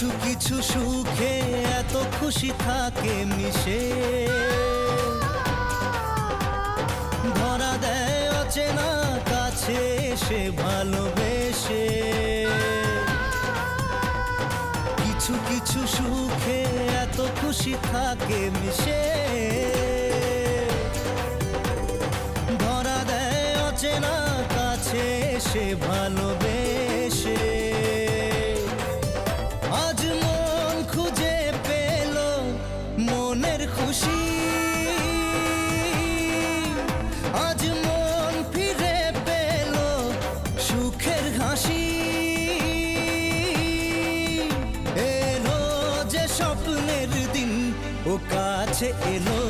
কিছু কিছু সুখে এত খুশি থাকে মিশে, ধরা দেয় অচেনা কাছে এসে ভালোবেসে। কিছু কিছু সুখে এত খুশি থাকে মিশে, ধরা দেয় অচেনা কাছে এসে ভালোবেসে। আজ মন খুঁজে পেল মনের খুশি, আজ মন ফিরে পেল সুখের হাসি। এলো যে স্বপ্নের দিন ও কাছে এলো,